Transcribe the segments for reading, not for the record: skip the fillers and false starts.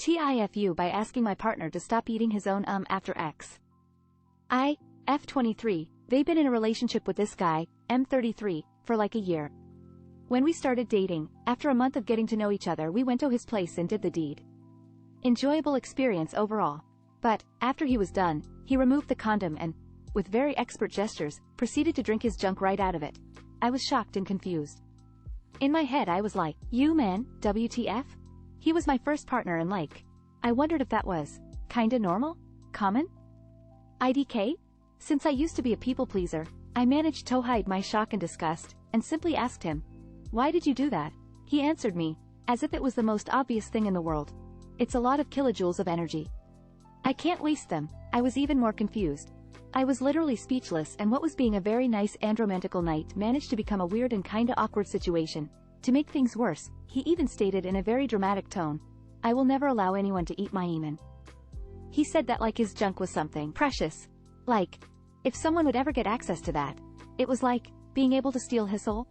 TIFU by asking my partner to stop eating his own after X. F23, they've been in a relationship with this guy, M33, for like a year. When we started dating, after a month of getting to know each other, we went to his place and did the deed. Enjoyable experience overall. But, after he was done, he removed the condom and, with very expert gestures, proceeded to drink his junk right out of it. I was shocked and confused. In my head I was like, you man, WTF? He was my first partner and I wondered if that was kinda normal? Common? IDK? Since I used to be a people pleaser, I managed to hide my shock and disgust, and simply asked him, why did you do that? He answered me, as if it was the most obvious thing in the world. It's a lot of kilojoules of energy. I can't waste them. I was even more confused. I was literally speechless, and what was being a very nice and romantical night managed to become a weird and kinda awkward situation. To make things worse, he even stated in a very dramatic tone, I will never allow anyone to eat my semen. He said that like his junk was something precious. Like, if someone would ever get access to that, it was like being able to steal his soul.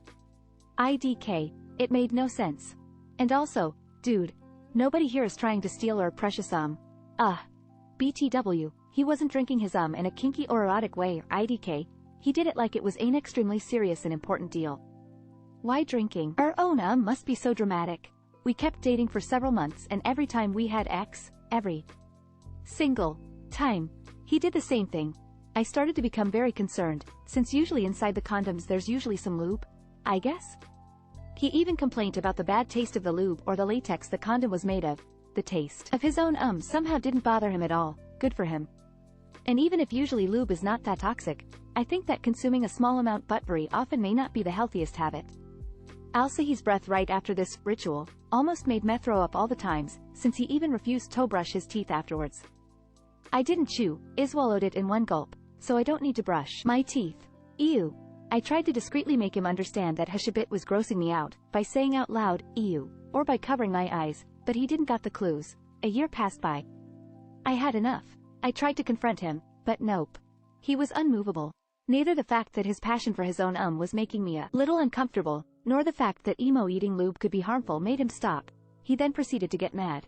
IDK, it made no sense. And also, dude, nobody here is trying to steal our precious BTW, he wasn't drinking his in a kinky or erotic way or IDK, he did it like it was an extremely serious and important deal. Why drinking our own must be so dramatic? We kept dating for several months, and every time we had every single time, he did the same thing. I started to become very concerned, since usually inside the condoms there's usually some lube, I guess? He even complained about the bad taste of the lube or the latex the condom was made of. The taste of his own somehow didn't bother him at all. Good for him. And even if usually lube is not that toxic, I think that consuming a small amount but very often may not be the healthiest habit. Also, his breath right after this ritual almost made me throw up all the times, since he even refused to brush his teeth afterwards. I didn't chew, I swallowed it in one gulp, so I don't need to brush my teeth. Ew. I tried to discreetly make him understand that his habit was grossing me out, by saying out loud, ew, or by covering my eyes, but he didn't got the clues. A year passed by. I had enough. I tried to confront him, but nope. He was unmovable. Neither the fact that his passion for his own was making me a little uncomfortable, nor the fact that eating lube could be harmful made him stop. He then proceeded to get mad.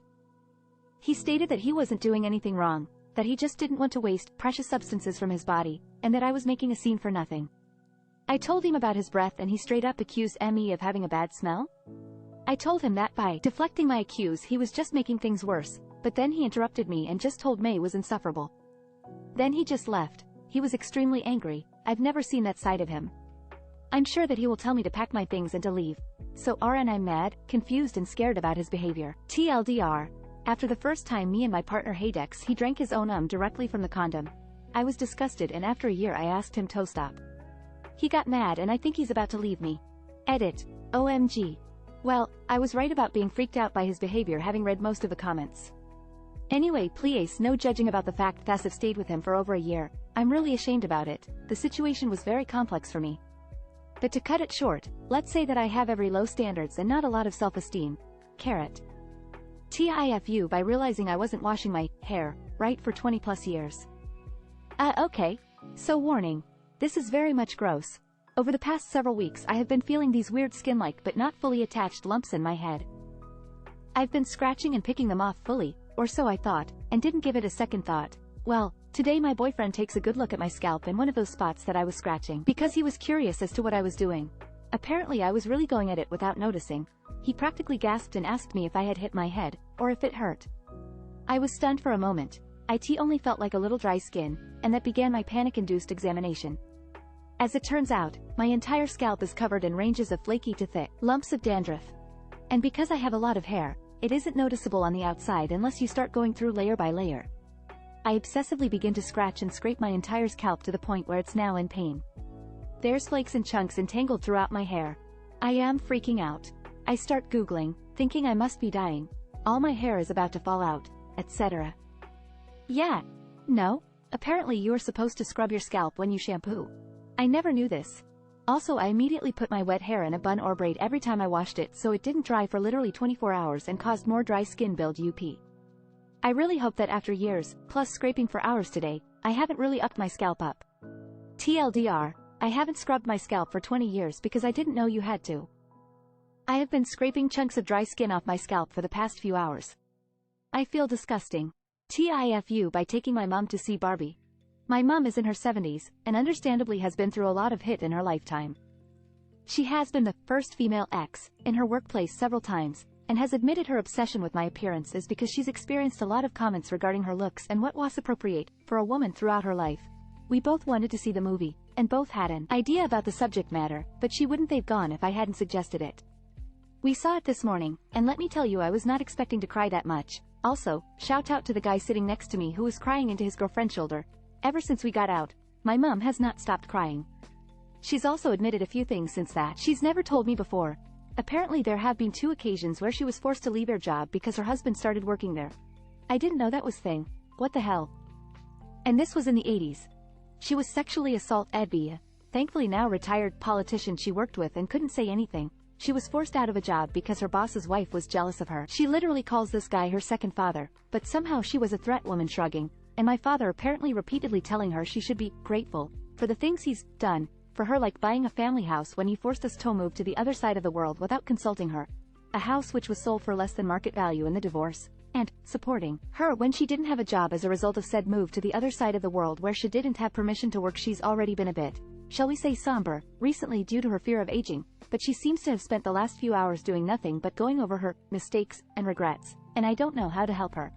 He stated that he wasn't doing anything wrong, that he just didn't want to waste precious substances from his body, and that I was making a scene for nothing. I told him about his breath, and he straight up accused me of having a bad smell. I told him that by deflecting my accuse he was just making things worse, but then he interrupted me and just told me was insufferable. Then he just left. He was extremely angry. I've never seen that side of him. I'm sure that he will tell me to pack my things and to leave. So I'm mad, confused and scared about his behavior. TLDR. After the first time me and my partner Haydex he drank his own directly from the condom. I was disgusted, and after a year I asked him to stop. He got mad, and I think he's about to leave me. Edit. OMG. Well, I was right about being freaked out by his behavior, having read most of the comments. Anyway, please no judging about the fact that I've stayed with him for over a year. I'm really ashamed about it. The situation was very complex for me. But to cut it short, let's say that I have every low standards and not a lot of self-esteem. TIFU by realizing I wasn't washing my hair right for 20 plus years. Okay. So warning. This is very much gross. Over the past several weeks I have been feeling these weird skin-like but not fully attached lumps in my head. I've been scratching and picking them off fully, or so I thought, and didn't give it a second thought. Well, today my boyfriend takes a good look at my scalp in one of those spots that I was scratching, because he was curious as to what I was doing. Apparently I was really going at it without noticing. He practically gasped and asked me if I had hit my head, or if it hurt. I was stunned for a moment. It only felt like a little dry skin, and that began my panic-induced examination. As it turns out, my entire scalp is covered in ranges of flaky to thick lumps of dandruff. And because I have a lot of hair, it isn't noticeable on the outside unless you start going through layer by layer. I obsessively begin to scratch and scrape my entire scalp to the point where it's now in pain. There's flakes and chunks entangled throughout my hair. I am freaking out. I start Googling, thinking I must be dying. All my hair is about to fall out, etc. Yeah. No. Apparently you are supposed to scrub your scalp when you shampoo. I never knew this. Also, I immediately put my wet hair in a bun or braid every time I washed it so it didn't dry for literally 24 hours and caused more dry skin build up. I really hope that after years, plus scraping for hours today, I haven't really upped my scalp up. TLDR, I haven't scrubbed my scalp for 20 years because I didn't know you had to. I have been scraping chunks of dry skin off my scalp for the past few hours. I feel disgusting. TIFU by taking my mom to see Barbie. My mom is in her 70s, and understandably has been through a lot of hit in her lifetime. She has been the first female ex in her workplace several times, and has admitted her obsession with my appearance is because she's experienced a lot of comments regarding her looks and what was appropriate for a woman throughout her life. We both wanted to see the movie, and both had an idea about the subject matter, but she wouldn't have gone if I hadn't suggested it. We saw it this morning, and let me tell you, I was not expecting to cry that much. Also, shout out to the guy sitting next to me who was crying into his girlfriend's shoulder. Ever since we got out, my mom has not stopped crying. She's also admitted a few things since that she's never told me before. Apparently there have been 2 occasions where she was forced to leave her job because her husband started working there. I didn't know that was thing. What the hell? And this was in the 80s. She was sexually assaulted by a, thankfully now retired, politician she worked with and couldn't say anything. She was forced out of a job because her boss's wife was jealous of her. She literally calls this guy her second father, but somehow she was a threat, woman shrugging, and my father apparently repeatedly telling her she should be grateful for the things he's done for her, like buying a family house when he forced us to move to the other side of the world without consulting her, a house which was sold for less than market value in the divorce, and supporting her when she didn't have a job as a result of said move to the other side of the world where she didn't have permission to work. She's already been a bit, shall we say, somber recently due to her fear of aging, but she seems to have spent the last few hours doing nothing but going over her mistakes and regrets, and I don't know how to help her.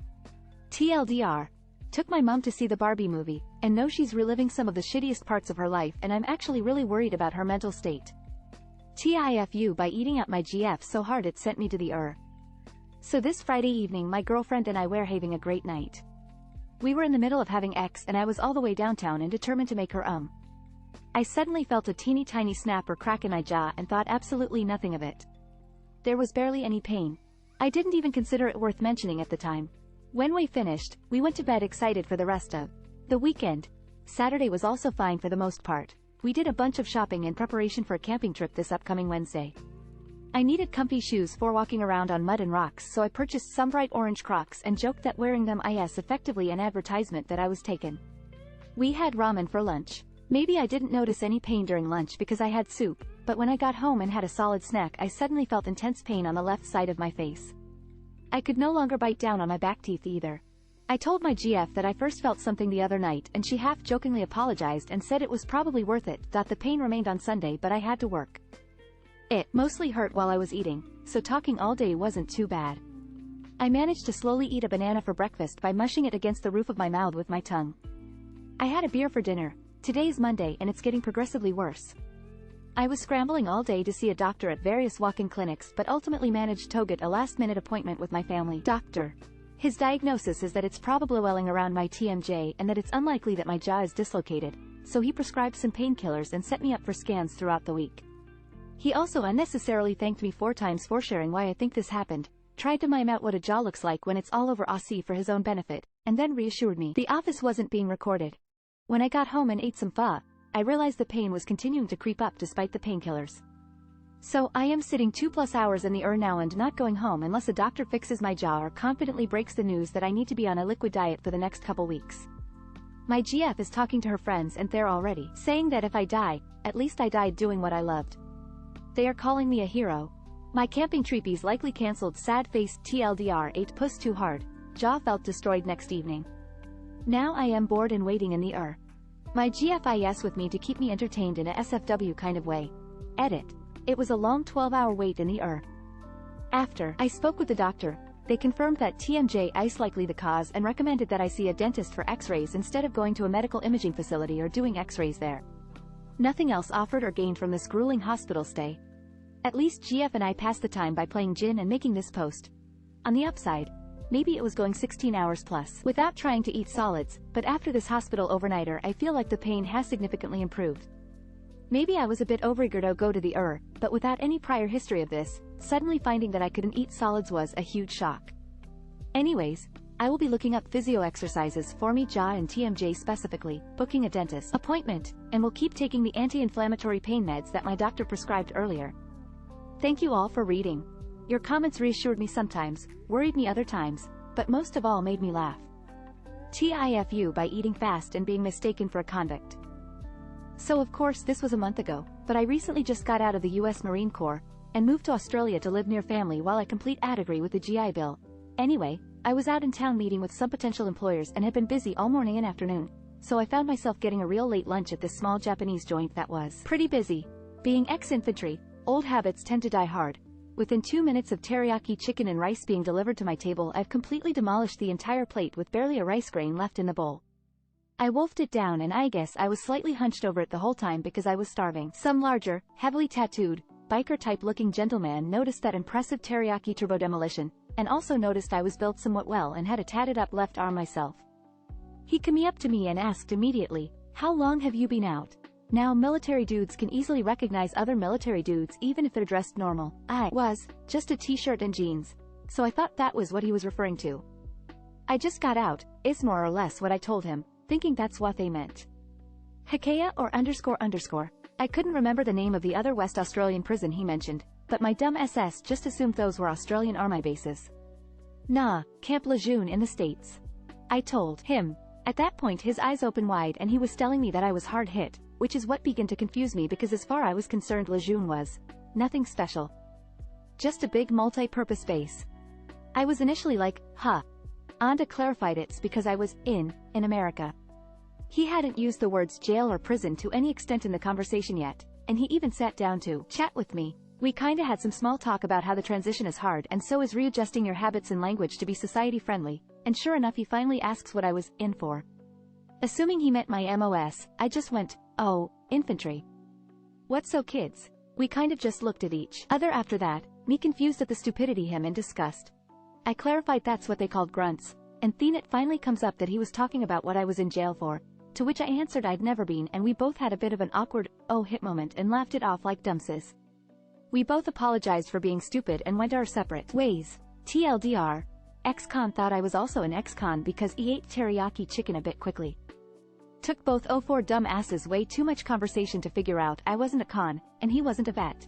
TLDR. Took my mom to see the Barbie movie, and know she's reliving some of the shittiest parts of her life, and I'm actually really worried about her mental state. TIFU by eating up my GF so hard it sent me to the So this Friday evening my girlfriend and I were having a great night. We were in the middle of having X and I was all the way downtown and determined to make her I suddenly felt a teeny tiny snap or crack in my jaw and thought absolutely nothing of it. There was barely any pain. I didn't even consider it worth mentioning at the time. When we finished, we went to bed excited for the rest of the weekend. Saturday was also fine for the most part. We did a bunch of shopping in preparation for a camping trip this upcoming Wednesday. I needed comfy shoes for walking around on mud and rocks, so I purchased some bright orange Crocs and joked that wearing them is effectively an advertisement that I was taken. We had ramen for lunch. Maybe I didn't notice any pain during lunch because I had soup, but when I got home and had a solid snack I suddenly felt intense pain on the left side of my face. I could no longer bite down on my back teeth either. I told my GF that I first felt something the other night and she half-jokingly apologized and said it was probably worth it. The pain remained on Sunday but I had to work. It mostly hurt while I was eating, so talking all day wasn't too bad. I managed to slowly eat a banana for breakfast by mushing it against the roof of my mouth with my tongue. I had a beer for dinner. Today's Monday and it's getting progressively worse. I was scrambling all day to see a doctor at various walk-in clinics but ultimately managed to get a last-minute appointment with my family doctor. His diagnosis is that it's probably welling around my TMJ and that it's unlikely that my jaw is dislocated, so he prescribed some painkillers and set me up for scans throughout the week. He also unnecessarily thanked me 4 times for sharing why I think this happened, tried to mime out what a jaw looks like when it's all over Aussie for his own benefit, and then reassured me the office wasn't being recorded. When I got home and ate some pho, I realized the pain was continuing to creep up despite the painkillers. So I am sitting 2+ hours in the now and not going home unless a doctor fixes my jaw or confidently breaks the news that I need to be on a liquid diet for the next couple weeks. My GF is talking to her friends and they're already saying that if I die, at least I died doing what I loved. They are calling me a hero. My camping trip is likely cancelled. Sad face. TLDR. Ate puss too hard. Jaw felt destroyed next evening. Now I am bored and waiting in the My GF is with me to keep me entertained in a NSFW kind of way. Edit. It was a long 12-hour wait in the After I spoke with the doctor, they confirmed that TMJ is likely the cause and recommended that I see a dentist for x-rays instead of going to a medical imaging facility or doing x-rays there. Nothing else offered or gained from this grueling hospital stay. At least GF and I passed the time by playing gin and making this post. On the upside, maybe it was going 16 hours plus without trying to eat solids, but after this hospital overnighter I feel like the pain has significantly improved. Maybe I was a bit overeager to go to the but without any prior history of this, suddenly finding that I couldn't eat solids was a huge shock. Anyways, I will be looking up physio exercises for me jaw and TMJ specifically, booking a dentist appointment, and will keep taking the anti-inflammatory pain meds that my doctor prescribed earlier. Thank you all for reading. Your comments reassured me sometimes, worried me other times, but most of all made me laugh. TIFU by eating fast and being mistaken for a convict. So of course this was a month ago, but I recently just got out of the US Marine Corps, and moved to Australia to live near family while I complete a degree with the GI Bill. Anyway, I was out in town meeting with some potential employers and had been busy all morning and afternoon, so I found myself getting a real late lunch at this small Japanese joint that was pretty busy. Being ex-infantry, old habits tend to die hard. Within 2 minutes of teriyaki chicken and rice being delivered to my table, I've completely demolished the entire plate with barely a rice grain left in the bowl. I wolfed it down, and I guess I was slightly hunched over it the whole time because I was starving. Some larger, heavily tattooed, biker-type looking gentleman noticed that impressive teriyaki turbo demolition, and also noticed I was built somewhat well and had a tatted up left arm myself. He came up to me and asked immediately, "How long have you been out?" Now military dudes can easily recognize other military dudes even if they're dressed normal. I was just a t-shirt and jeans, so I thought that was what he was referring to. "I just got out," is more or less what I told him, thinking that's what they meant. Hikaya or __. I couldn't remember the name of the other West Australian prison he mentioned, but my dumb SS just assumed those were Australian Army bases. "Nah, Camp Lejeune in the States," I told him. At that point his eyes opened wide and he was telling me that I was hard hit, which is what began to confuse me because as far as I was concerned Lejeune was nothing special. Just a big multi-purpose base. I was initially like, huh. Anda clarified it's because I was in America. He hadn't used the words jail or prison to any extent in the conversation yet, and he even sat down to chat with me. We kinda had some small talk about how the transition is hard and so is readjusting your habits and language to be society friendly, and sure enough he finally asks what I was in for. Assuming he meant my MOS, I just went, "Oh, infantry." "What so kids?" We kind of just looked at each other after that, me confused at the stupidity, him in disgust. I clarified that's what they called grunts, and then it finally comes up that he was talking about what I was in jail for, to which I answered I'd never been, and we both had a bit of an awkward, oh hit moment and laughed it off like dumbses. We both apologized for being stupid and went our separate ways. TLDR, ex-con thought I was also an ex-con because he ate teriyaki chicken a bit quickly. Took both 04 dumb asses way too much conversation to figure out I wasn't a con, and he wasn't a vet.